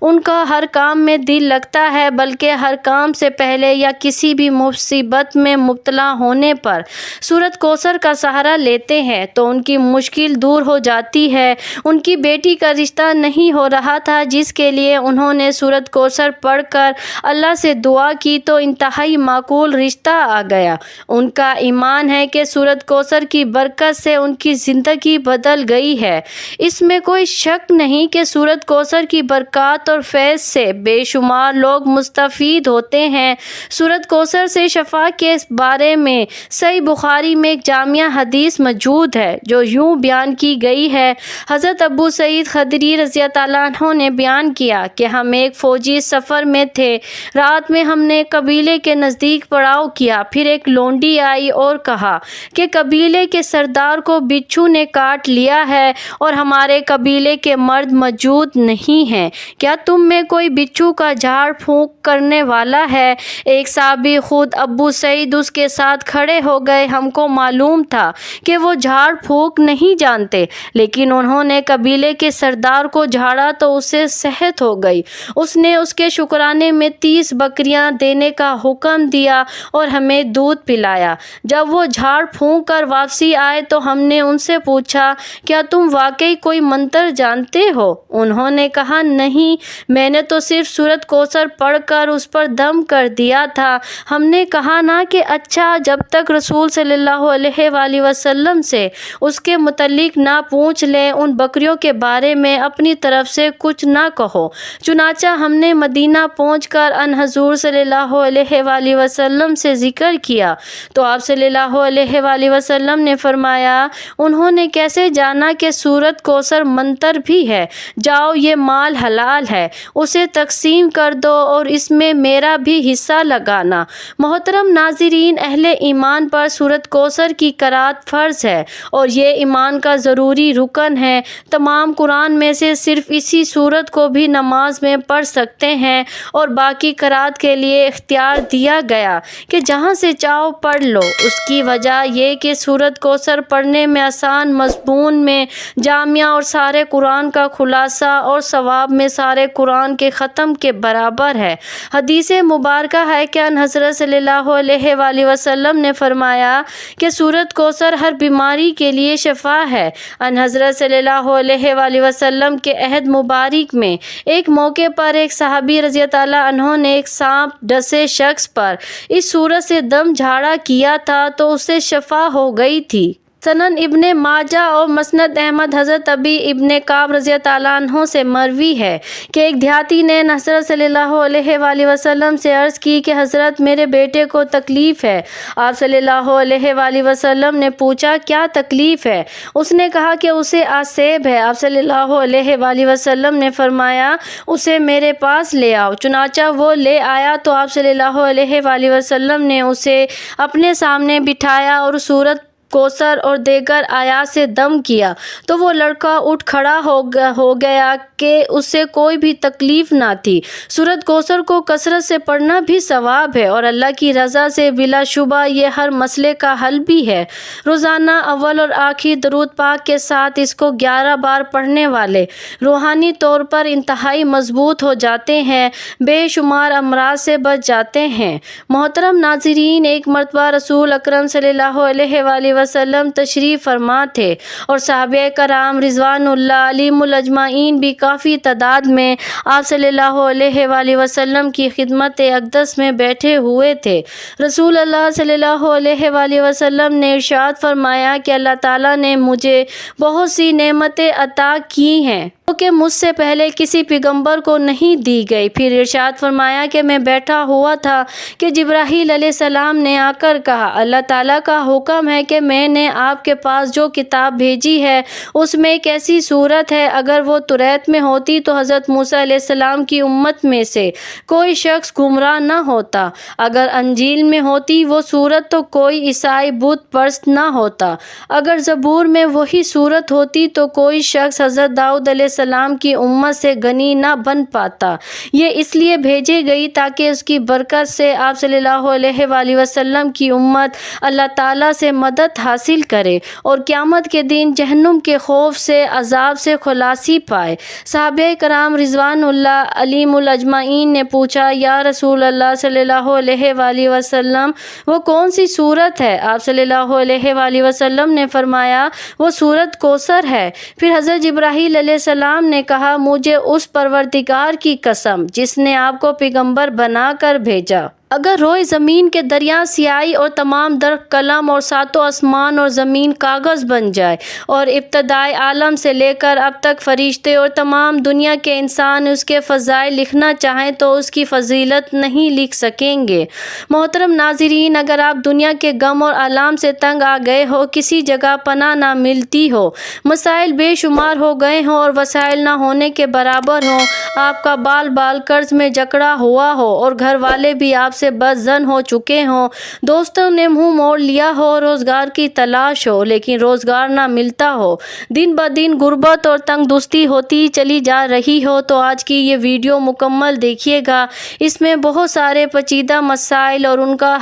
ان کا ہر کام میں دل لگتا ہے، بلکہ ہر کام سے پہلے یا کسی بھی مصیبت میں مبتلا ہونے پر سورۃ کوثر کا سہارا لیتے ہیں تو ان کی مشکل دور ہو جاتی ہے۔ ان کی بیٹی کا رشتہ نہیں ہو رہا تھا، جس کے لیے انہوں نے سورۃ کوثر پڑھ کر اللہ سے دعا کی تو انتہائی معقول رشتہ آ گیا۔ ان کا ایمان ہے کہ سورۃ کوثر کی برکت سے ان کی زندگی بدل گئی ہے۔ اس میں کوئی شک نہیں کہ سورۃ کوثر کی برکات اور فیض سے بے شمار لوگ مستفید ہوتے ہیں۔ سورۃ کوثر سے شفا کے بارے میں صحیح بخاری میں ایک جامع حدیث موجود ہے جو یوں بیان کی گئی ہے۔ حضرت ابو سعید خدری رضی اللہ عنہ نے بیان کیا کہ ہم ایک فوجی سفر میں تھے۔ رات میں ہم نے قبیلے کے نزدیک پڑاؤ کیا، پھر ایک لونڈی آئی اور کہا کہ قبیلے کے سردار کو بچھو نے کاٹ لیا ہے اور ہمارے قبیلے کے مرد موجود نہیں ہیں، کیا تم میں کوئی بچھو کا جھاڑ پھونک کرنے والا ہے؟ ایک صحابی خود ابو سعید اس کے ساتھ کھڑے ہو گئے۔ ہم کو معلوم تھا کہ وہ جھاڑ پھونک نہیں جانتے، لیکن انہوں نے قبیلے کے سردار کو جھاڑا تو اسے صحت ہو گئی۔ اس نے اس کے شکرانے میں 30 بکریاں دینے کا حکم دیا اور ہمیں دودھ پلایا۔ جب وہ جھاڑ پھونک کر واپسی آئے تو ہم نے ان سے پوچھا، کیا تم واقعی کوئی منتر جانتے ہو؟ انہوں نے کہا، نہیں، میں نے تو صرف سورۃ کوثر پڑھ کر اس پر دم کر دیا تھا۔ ہم نے کہا نا کہ اچھا، جب تک رسول صلی اللہ علیہ وآلہ وسلم سے اس کے متعلق نہ پوچھ لیں، ان بکریوں کے بارے میں اپنی طرف سے کچھ نہ کہو۔ چنانچہ ہم نے مدینہ پہنچ کر ان حضور صلی اللہ علیہ وآلہ وسلم سے ذکر کیا تو آپ صلی اللہ علیہ وآلہ وسلم نے فرمایا، انہوں نے کیسے جانا کہ سورۃ کوثر منتر بھی ہے؟ جاؤ، یہ مال حلال ہے، اسے تقسیم کر دو اور اس میں میرا بھی حصہ لگانا۔ محترم ناظرین، اہل ایمان پر سورۃ کوثر کی قرأت فرض ہے اور یہ ایمان کا ضروری رکن ہے۔ تمام قرآن میں سے صرف اسی سورت کو بھی نماز میں پڑھ سکتے ہیں اور باقی قرأت کے لیے اختیار دیا گیا کہ جہاں سے چاہو پڑھ لو۔ اس کی وجہ یہ کہ سورۃ کوثر پڑھنے میں آسان، مضمون میں جامع اور سارے قرآن کا خلاصہ اور ثواب میں سارے قرآن کے ختم کے برابر ہے۔ حدیث مبارکہ ہے کہ ان حضرت صلی اللہ علیہ وآلہ وسلم نے فرمایا کہ سورۃ کوثر ہر بیماری کے لیے شفا ہے۔ ان حضرت صلی اللہ علیہ وآلہ وسلم کے عہد مبارک میں ایک موقع پر ایک صحابی رضی اللہ عنہ نے ایک سانپ ڈسے شخص پر اس سورت سے دم جھاڑا کیا تھا تو اسے شفا ہو گئی تھی۔ سنن ابن ماجہ اور مسند احمد حضرت ابی ابن کعب رضی اللہ عنہ سے مروی ہے کہ ایک دیہاتی نے حضرت صلی اللہ علیہ وآلہ وسلم سے عرض کی کہ حضرت، میرے بیٹے کو تکلیف ہے۔ آپ صلی اللہ علیہ وآلہ وسلم نے پوچھا، کیا تکلیف ہے؟ اس نے کہا کہ اسے آسیب ہے۔ آپ صلی اللہ علیہ وآلہ وسلم نے فرمایا، اسے میرے پاس لے آؤ۔ چنانچہ وہ لے آیا تو آپ صلی اللہ علیہ وآلہ وسلم نے اسے اپنے سامنے بٹھایا اور سورۃ کوثر اور دیگر آیات سے دم کیا تو وہ لڑکا اٹھ کھڑا ہو گیا کہ اسے کوئی بھی تکلیف نہ تھی۔ سورۃ کوثر کو کثرت سے پڑھنا بھی ثواب ہے اور اللہ کی رضا سے بلا شبہ یہ ہر مسئلے کا حل بھی ہے۔ روزانہ اول اور آخر درود پاک کے ساتھ اس کو 11 بار پڑھنے والے روحانی طور پر انتہائی مضبوط ہو جاتے ہیں، بے شمار امراض سے بچ جاتے ہیں۔ محترم ناظرین، ایک مرتبہ رسول اکرم صلی اللہ علیہ وآلہ وسلم تشریف فرما تھے اور صحابہ کرام رضوان اللہ علیہم اجمعین بھی کافی تعداد میں آپ صلی اللہ علیہ وآلہ وسلم کی خدمت اقدس میں بیٹھے ہوئے تھے۔ رسول اللہ صلی اللہ علیہ وآلہ وسلم نے ارشاد فرمایا کہ اللہ تعالیٰ نے مجھے بہت سی نعمتیں عطا کی ہیں کہ مجھ سے پہلے کسی پیغمبر کو نہیں دی گئی۔ پھر ارشاد فرمایا کہ میں بیٹھا ہوا تھا کہ جبرائیل علیہ السلام نے آ کر کہا، اللہ تعالیٰ کا حکم ہے کہ میں نے آپ کے پاس جو کتاب بھیجی ہے اس میں ایک ایسی صورت ہے، اگر وہ توریت میں ہوتی تو حضرت موسیٰ علیہ السلام کی امت میں سے کوئی شخص گمراہ نہ ہوتا، اگر انجیل میں ہوتی وہ صورت تو کوئی عیسائی بت پرست نہ ہوتا، اگر زبور میں وہی صورت ہوتی تو کوئی شخص حضرت داؤد علیہ السلام کی امت سے غنی نہ بن پاتا۔ یہ اس لیے بھیجی گئی تاکہ اس کی برکت سے آپ صلی اللہ علیہ وآلہ وسلم کی امت اللہ تعالیٰ سے مدد حاصل کرے اور قیامت کے دن جہنم کے خوف سے، عذاب سے خلاصی پائے۔ صحابہ کرام رضوان اللہ علیہم اجمعین نے پوچھا، یا رسول اللہ صلی اللہ علیہ وآلہ وسلم وہ کون سی سورت ہے؟ آپ صلی اللہ علیہ وآلہ وسلم نے فرمایا وہ سورت کوثر ہے۔ پھر حضرت جبرائیل علیہ السلام نے کہا، مجھے اس پروردگار کی قسم جس نے آپ کو پیغمبر بنا کر بھیجا، اگر روئے زمین کے دریا سیاہی اور تمام درخت قلم اور ساتوں آسمان اور زمین کاغذ بن جائے اور ابتدائی عالم سے لے کر اب تک فرشتے اور تمام دنیا کے انسان اس کے فضائل لکھنا چاہیں تو اس کی فضیلت نہیں لکھ سکیں گے۔ محترم ناظرین، اگر آپ دنیا کے غم اور آلام سے تنگ آ گئے ہو، کسی جگہ پناہ نہ ملتی ہو، مسائل بے شمار ہو گئے ہوں اور وسائل نہ ہونے کے برابر ہوں، آپ کا بال بال قرض میں جکڑا ہوا ہو اور گھر والے بھی آپ سے بد ظن ہو چکے ہوں، دوستوں نے منہ موڑ لیا ہو، روزگار کی تلاش ہو لیکن روزگار نہ ملتا ہو، دن بدن غربت اور تنگ دستی ہوتی چلی جا رہی ہو، تو آج کی یہ ویڈیو مکمل دیکھیے گا۔ اس میں بہت سارے پیچیدہ مسائل اور ان کا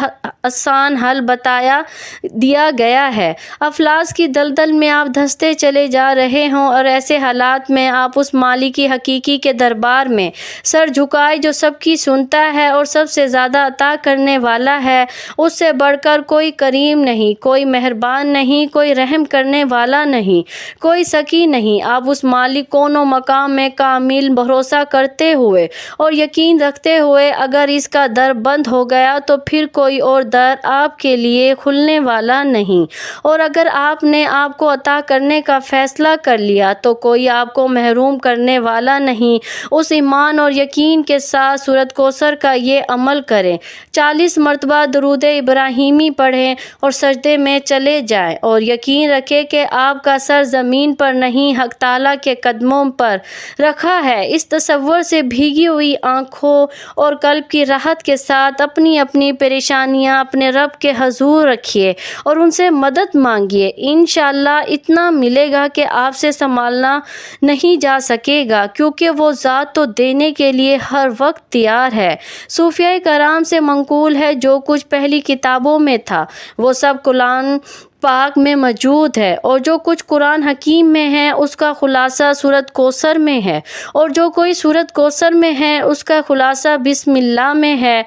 آسان حل بتایا دیا گیا ہے۔ افلاس کی دلدل میں آپ دھنستے چلے جا رہے ہوں اور ایسے حالات میں آپ اس مالک حقیقی کے دربار میں سر جھکائے جو سب کی سنتا ہے اور سب سے زیادہ عطا کرنے والا ہے۔ اس سے بڑھ کر کوئی کریم نہیں، کوئی مہربان نہیں، کوئی رحم کرنے والا نہیں، کوئی سخی نہیں۔ آپ اس مالک کون و مقام میں کامل بھروسہ کرتے ہوئے اور یقین رکھتے ہوئے اگر اس کا در بند ہو گیا تو پھر کوئی اور در آپ کے لیے کھلنے والا نہیں، اور اگر آپ نے آپ کو عطا کرنے کا فیصلہ کر لیا تو کوئی آپ کو محروم کرنے والا نہیں۔ اس ایمان اور یقین کے ساتھ سورۃ کوثر کا یہ عمل کریں، 40 مرتبہ درود ابراہیمی پڑھیں اور سجدے میں چلے جائیں اور یقین رکھیں کہ آپ کا سر زمین پر نہیں حق تعالیٰ کے قدموں پر رکھا ہے۔ اس تصور سے بھیگی ہوئی آنکھوں اور قلب کی راحت کے ساتھ اپنی اپنی پریشانیاں اپنے رب کے حضور رکھیے اور ان سے مدد مانگیے۔ انشاءاللہ اتنا ملے گا کہ آپ سے سنبھالنا نہیں جا سکے گا، کیونکہ وہ ذات تو دینے کے لیے ہر وقت تیار ہے۔ صوفیہ کرام سے منقول ہے جو کچھ پہلی کتابوں میں تھا وہ سب قرآن پاک میں موجود ہے، اور جو کچھ قرآن حکیم میں ہے اس کا خلاصہ سورۃ کوثر میں ہے، اور جو کوئی سورۃ کوثر میں ہے اس کا خلاصہ بسم اللہ میں ہے۔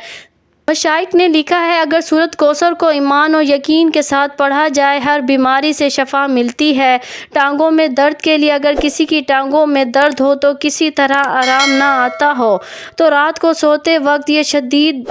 مشائخ نے لکھا ہے اگر سورۃ کوثر کو ایمان اور یقین کے ساتھ پڑھا جائے ہر بیماری سے شفا ملتی ہے۔ ٹانگوں میں درد کے لیے اگر کسی کی ٹانگوں میں درد ہو تو کسی طرح آرام نہ آتا ہو تو رات کو سوتے وقت یہ شدید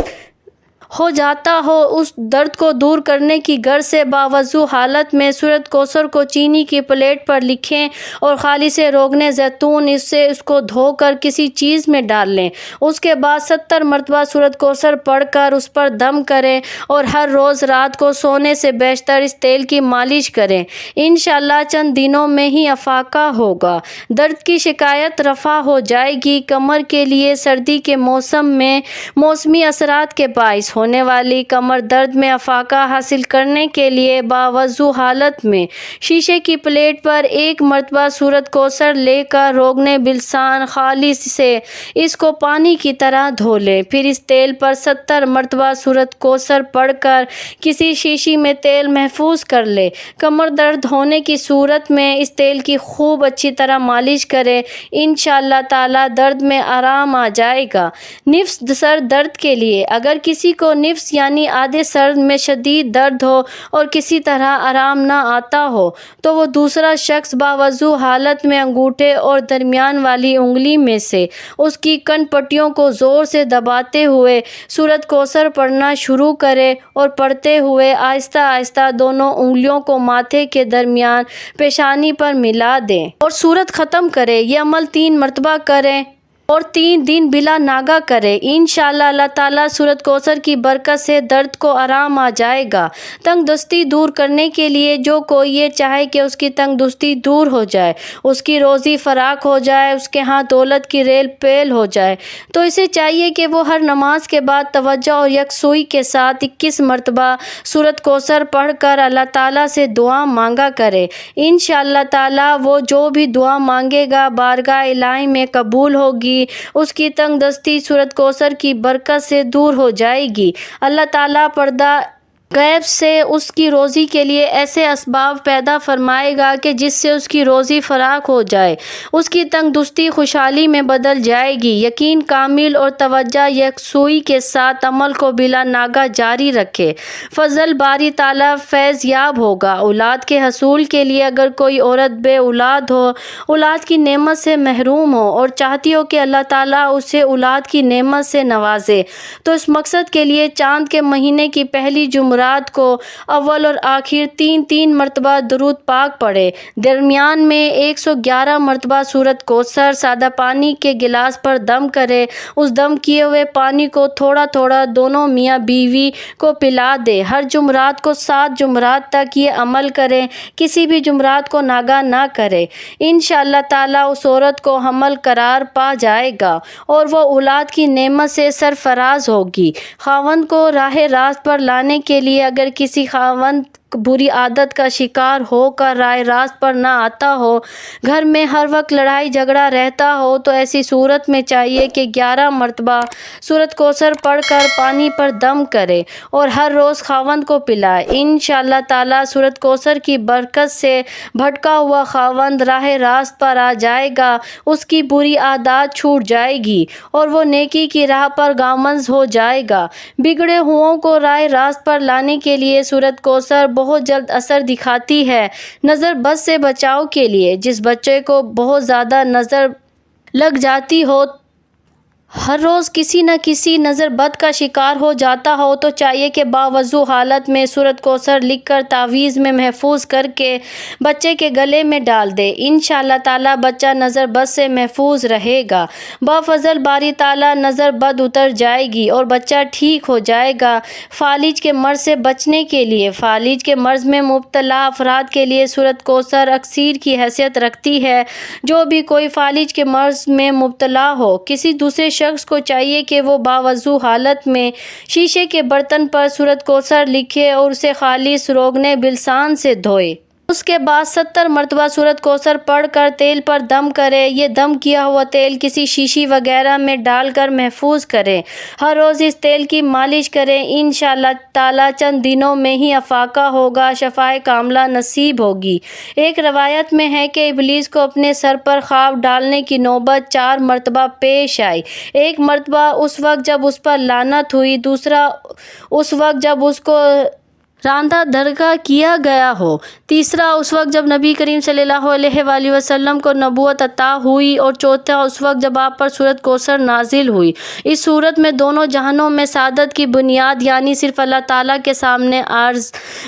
ہو جاتا ہو، اس درد کو دور کرنے کی غرض سے باوضو حالت میں سورۃ کوثر کو چینی کی پلیٹ پر لکھیں اور خالص روغن زیتون اس کو دھو کر کسی چیز میں ڈال لیں۔ اس کے بعد 70 مرتبہ سورۃ کوثر پڑھ کر اس پر دم کریں اور ہر روز رات کو سونے سے بیشتر اس تیل کی مالش کریں۔ انشاءاللہ چند دنوں میں ہی افاقہ ہوگا، درد کی شکایت رفع ہو جائے گی۔ کمر کے لیے سردی کے موسم میں موسمی اثرات کے باعث ہونے والی کمر درد میں افاقہ حاصل کرنے کے لیے باوضو حالت میں شیشے کی پلیٹ پر 1 مرتبہ سورۃ کوثر لے کر روغن بلسان خالص سے اس کو پانی کی طرح دھو لیں۔ پھر اس تیل پر 70 مرتبہ سورۃ کوثر پڑھ کر کسی شیشی میں تیل محفوظ کر لیں۔ کمر درد ہونے کی صورت میں اس تیل کی خوب اچھی طرح مالش کریں، انشاءاللہ تعالی درد میں آرام آ جائے گا۔ نفس سر درد کے لیے اگر کسی کو نفس یعنی آدھے سر میں شدید درد ہو اور کسی طرح آرام نہ آتا ہو تو وہ دوسرا شخص باوضو حالت میں انگوٹھے اور درمیان والی انگلی میں سے اس کی کن پٹیوں کو زور سے دباتے ہوئے سورۃ کوثر پڑھنا شروع کرے اور پڑھتے ہوئے آہستہ آہستہ دونوں انگلیوں کو ماتھے کے درمیان پیشانی پر ملا دیں اور سورت ختم کرے۔ یہ عمل 3 مرتبہ کریں۔ اور 3 دن بلا ناگا کرے۔ انشاءاللہ اللہ تعالیٰ سورۃ کوثر کی برکت سے درد کو آرام آ جائے گا۔ تنگ دستی دور کرنے کے لیے جو کوئی یہ چاہے کہ اس کی تنگ دستی دور ہو جائے، اس کی روزی فراخ ہو جائے، اس کے ہاں دولت کی ریل پیل ہو جائے، تو اسے چاہیے کہ وہ ہر نماز کے بعد توجہ اور یکسوئی کے ساتھ 21 مرتبہ سورۃ کوثر پڑھ کر اللہ تعالیٰ سے دعا مانگا کرے۔ انشاءاللہ تعالیٰ وہ جو بھی دعا مانگے گا بارگاہ الہی میں قبول ہوگی۔ اس کی تنگ دستی سورۃ کوثر کی برکت سے دور ہو جائے گی۔ اللہ تعالیٰ پردہ غیب سے اس کی روزی کے لیے ایسے اسباب پیدا فرمائے گا کہ جس سے اس کی روزی فراخ ہو جائے، اس کی تنگ دستی خوشحالی میں بدل جائے گی۔ یقین کامل اور توجہ یکسوئی کے ساتھ عمل کو بلا ناگا جاری رکھے، فضل باری تعالیٰ فیض یاب ہوگا۔ اولاد کے حصول کے لیے اگر کوئی عورت بے اولاد ہو، اولاد کی نعمت سے محروم ہو اور چاہتی ہو کہ اللہ تعالیٰ اسے اولاد کی نعمت سے نوازے، تو اس مقصد کے لیے چاند کے مہینے کی پہلی جمعرات کو اول اور آخر 3 مرتبہ درود پاک پڑھے، درمیان میں 111 مرتبہ سورۃ کوثر سادہ پانی کے گلاس پر دم کرے، اس دم کیے ہوئے پانی کو تھوڑا تھوڑا دونوں میاں بیوی کو پلا دے۔ ہر جمعرات کو 7 جمعرات تک یہ عمل کرے، کسی بھی جمعرات کو ناگا نہ کرے۔ انشاءاللہ تعالیٰ اس عورت کو حمل قرار پا جائے گا اور وہ اولاد کی نعمت سے سرفراز ہوگی۔ خاوند کو راہ راست پر لانے کے لیے اگر کسی خاوند بری عادت کا شکار ہو کر راہ راست پر نہ آتا ہو، گھر میں ہر وقت لڑائی جھگڑا رہتا ہو، تو ایسی صورت میں چاہیے کہ 11 مرتبہ سورۃ کوثر پڑھ کر پانی پر دم کرے اور ہر روز خاوند کو پلائے۔ انشاءاللہ تعالیٰ سورۃ کوثر کی برکت سے بھٹکا ہوا خاوند راہ راست پر آ جائے گا، اس کی بری عادات چھوٹ جائے گی اور وہ نیکی کی راہ پر گامزن ہو جائے گا۔ بگڑے ہوئوں کو راہ راست پر لانے کے لیے سورۃ کوثر بہت جلد اثر دکھاتی ہے۔ نظر بد سے بچاؤ کے لیے جس بچے کو بہت زیادہ نظر لگ جاتی ہو، ہر روز کسی نہ کسی نظر بد کا شکار ہو جاتا ہو، تو چاہیے کہ باوضو حالت میں سورۃ کوثر لکھ کر تعویذ میں محفوظ کر کے بچے کے گلے میں ڈال دے۔ انشاءاللہ تعالیٰ بچہ نظر بد سے محفوظ رہے گا۔ بفضل باری تعالیٰ نظر بد اتر جائے گی اور بچہ ٹھیک ہو جائے گا۔ فالج کے مرض سے بچنے کے لیے فالج کے مرض میں مبتلا افراد کے لیے سورۃ کوثر اکسیر کی حیثیت رکھتی ہے۔ جو بھی کوئی فالج کے مرض میں مبتلا ہو، کسی دوسرے شخص کو چاہیے کہ وہ باوضو حالت میں شیشے کے برتن پر سورۃ کوثر لکھے اور اسے خالص روغن بلسان سے دھوئے۔ اس کے بعد 70 مرتبہ سورۃ کوثر پڑھ کر تیل پر دم کرے۔ یہ دم کیا ہوا تیل کسی شیشی وغیرہ میں ڈال کر محفوظ کرے۔ ہر روز اس تیل کی مالش کریں۔ انشاءاللہ تعالیٰ چند دنوں میں ہی افاقہ ہوگا، شفائے کاملہ نصیب ہوگی۔ ایک روایت میں ہے کہ ابلیس کو اپنے سر پر خواب ڈالنے کی نوبت 4 مرتبہ پیش آئی۔ ایک مرتبہ اس وقت جب اس پر لعنت ہوئی، دوسرا اس وقت جب اس کو راندہ درگاہ کیا گیا ہو، تیسرا اس وقت جب نبی کریم صلی اللہ علیہ وآلہ وسلم کو نبوت عطا ہوئی، اور چوتھا اس وقت جب آپ پر سورۃ کوثر نازل ہوئی۔ اس صورت میں دونوں جہانوں میں سعادت کی بنیاد یعنی صرف اللہ تعالیٰ کے سامنے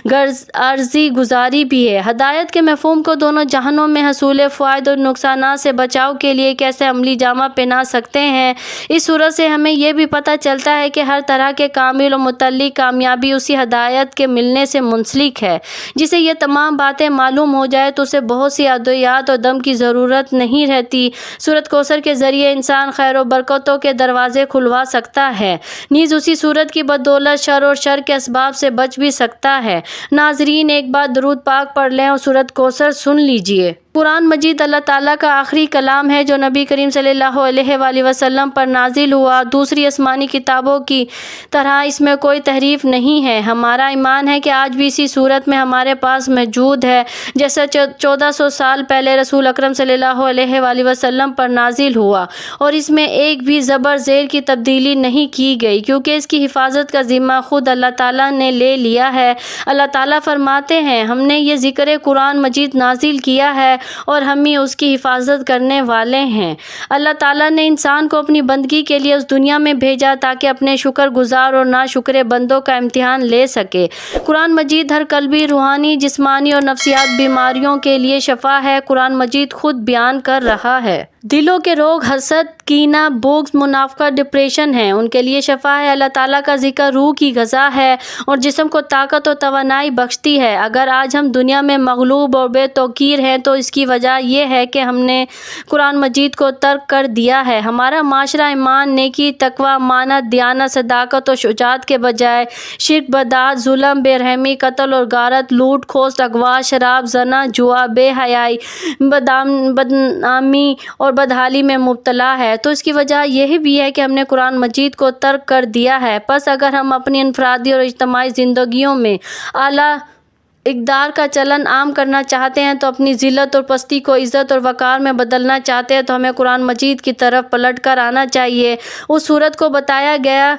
عارضی گزاری بھی ہے۔ ہدایت کے مفہوم کو دونوں جہانوں میں حصول فوائد اور نقصانات سے بچاؤ کے لیے کیسے عملی جامہ پہنا سکتے ہیں، اس صورت سے ہمیں یہ بھی پتہ چلتا ہے کہ ہر طرح کے کامل و متعلق کامیابی اسی ہدایت کے ملنے سے منسلک ہے۔ جسے یہ تمام باتیں معلوم ہو جائے تو اسے بہت سی ادویات اور دم کی ضرورت نہیں رہتی۔ سورۃ کوثر کے ذریعے انسان خیر و برکتوں کے دروازے کھلوا سکتا ہے، نیز اسی سورت کی بدولت شر اور شر کے اسباب سے بچ بھی سکتا ہے۔ ناظرین، ایک بار درود پاک پڑھ لیں اور سورۃ کوثر سن لیجئے۔ قرآن مجید اللہ تعالیٰ کا آخری کلام ہے جو نبی کریم صلی اللہ علیہ وآلہ وسلم پر نازل ہوا۔ دوسری آسمانی کتابوں کی طرح اس میں کوئی تحریف نہیں ہے۔ ہمارا ایمان ہے کہ آج بھی اسی صورت میں ہمارے پاس موجود ہے جیسا 1400 سال پہلے رسول اکرم صلی اللہ علیہ وآلہ وسلم پر نازل ہوا، اور اس میں ایک بھی زبر زیر کی تبدیلی نہیں کی گئی، کیونکہ اس کی حفاظت کا ذمہ خود اللہ تعالیٰ نے لے لیا ہے۔ اللہ تعالیٰ فرماتے ہیں، ہم نے یہ ذکر قرآن مجید نازل کیا ہے اور ہم ہی اس کی حفاظت کرنے والے ہیں۔ اللہ تعالیٰ نے انسان کو اپنی بندگی کے لیے اس دنیا میں بھیجا تاکہ اپنے شکر گزار اور ناشکر بندوں کا امتحان لے سکے۔ قرآن مجید ہر قلبی، روحانی، جسمانی اور نفسیات بیماریوں کے لیے شفا ہے۔ قرآن مجید خود بیان کر رہا ہے۔ دلوں کے روگ حسد، کینہ، بغض، منافقت، ڈپریشن ہیں، ان کے لیے شفا ہے۔ اللہ تعالیٰ کا ذکر روح کی غذا ہے اور جسم کو طاقت و توانائی بخشتی ہے۔ اگر آج ہم دنیا میں مغلوب اور بے توقیر ہیں تو اس کی وجہ یہ ہے کہ ہم نے قرآن مجید کو ترک کر دیا ہے۔ ہمارا معاشرہ ایمان، نیکی، تقویٰ، امانت، دیانت، صداقت اور شجاعت کے بجائے شرک، بدعت، ظلم، بے رحمی، قتل اور غارت، لوٹ کھوٹ، اغوا، شراب، زنا، جوا، بے حیائی، بدنامی اور بدحالی میں مبتلا ہے۔ تو اس کی وجہ یہ بھی ہے کہ ہم نے قرآن مجید کو ترک کر دیا ہے۔ پس اگر ہم اپنی انفرادی اور اجتماعی زندگیوں میں اعلیٰ اقدار کا چلن عام کرنا چاہتے ہیں، تو اپنی ذلت اور پستی کو عزت اور وقار میں بدلنا چاہتے ہیں، تو ہمیں قرآن مجید کی طرف پلٹ کر آنا چاہیے۔ اس سورت کو بتایا گیا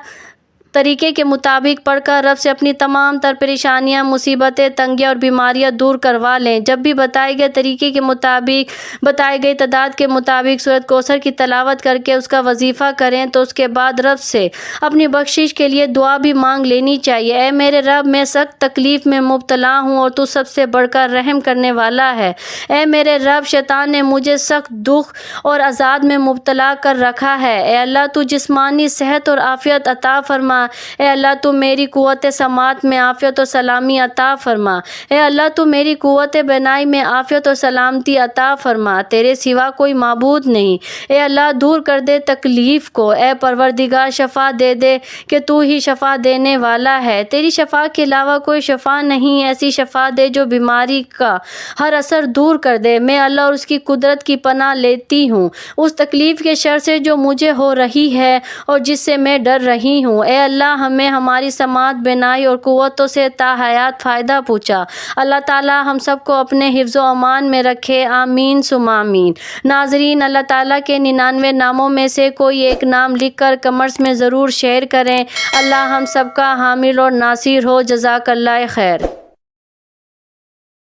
طریقے کے مطابق پڑھ کر رب سے اپنی تمام تر پریشانیاں، مصیبتیں، تنگیاں اور بیماریاں دور کروا لیں۔ جب بھی بتائے گئے طریقے کے مطابق، بتائے گئے تعداد کے مطابق سورۃ کوثر کی تلاوت کر کے اس کا وظیفہ کریں تو اس کے بعد رب سے اپنی بخشش کے لیے دعا بھی مانگ لینی چاہیے۔ اے میرے رب، میں سخت تکلیف میں مبتلا ہوں اور تو سب سے بڑھ کر رحم کرنے والا ہے۔ اے میرے رب، شیطان نے مجھے سخت دکھ اور عذاب میں مبتلا کر رکھا ہے۔ اے اللہ، تو جسمانی صحت اور عافیت عطا فرما۔ اے اللہ، تو میری قوت سماعت میں عافیت و سلامی عطا فرما۔ اے اللہ، تو میری قوت بینائی میں عافیت و سلامتی عطا فرما۔ تیرے سوا کوئی معبود نہیں۔ اے اللہ، دور کر دے تکلیف کو۔ اے پروردگار، شفا دے دے کہ تو ہی شفا دینے والا ہے۔ تیری شفا کے علاوہ کوئی شفا نہیں۔ ایسی شفا دے جو بیماری کا ہر اثر دور کر دے۔ میں اللہ اور اس کی قدرت کی پناہ لیتی ہوں اس تکلیف کے شر سے جو مجھے ہو رہی ہے اور جس سے میں ڈر رہی ہوں۔ اے اللہ، ہمیں ہماری سماعت، بینائی اور قوتوں سے تا حیات فائدہ پہنچا۔ اللہ تعالیٰ ہم سب کو اپنے حفظ و امان میں رکھے، آمین ثم آمین۔ ناظرین، اللہ تعالیٰ کے 99 ناموں میں سے کوئی ایک نام لکھ کر کمنٹس میں ضرور شیئر کریں۔ اللہ ہم سب کا حامل اور ناصر ہو۔ جزاک اللہ خیر۔